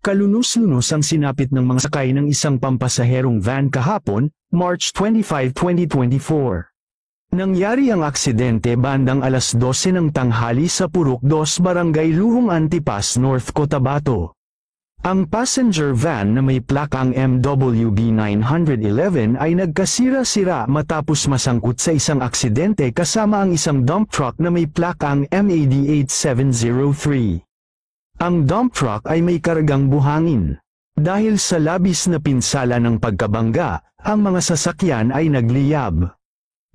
Kalunos-lunos ang sinapit ng mga sakay ng isang pampasaherong van kahapon, March 25, 2024. Nangyari ang aksidente bandang alas 12 ng tanghali sa Purok 2 Barangay Luhong Antipas North Cotabato. Ang passenger van na may plakang MWB 911 ay nagkasira-sira matapos masangkot sa isang aksidente kasama ang isang dump truck na may plakang MAD 8703. Ang dump truck ay may kargang buhangin. Dahil sa labis na pinsala ng pagkabangga, ang mga sasakyan ay nagliyab.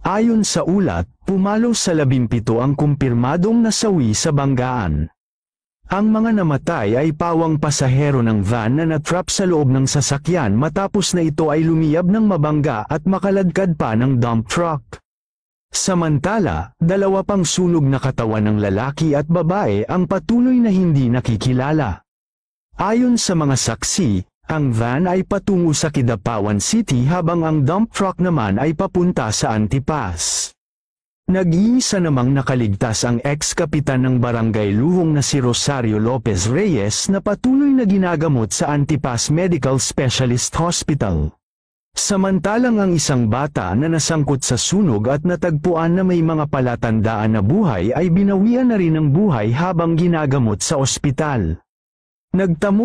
Ayon sa ulat, pumalo sa 17 ang kumpirmadong nasawi sa banggaan. Ang mga namatay ay pawang pasahero ng van na natrap sa loob ng sasakyan matapos na ito ay lumiyab ng mabangga at makaladkad pa ng dump truck. Samantala, 2 pang sunog na katawan ng lalaki at babae ang patuloy na hindi nakikilala. Ayon sa mga saksi, ang van ay patungo sa Kidapawan City habang ang dump truck naman ay papunta sa Antipas. Nag-iisa namang nakaligtas ang ex-kapitan ng Barangay Luhong na si Rosario Lopez Reyes na patuloy na ginagamot sa Antipas Medical Specialist Hospital. Samantalang ang isang bata na nasangkot sa sunog at natagpuan na may mga palatandaan na buhay ay binawian na rin ng buhay habang ginagamot sa ospital. Nagtamo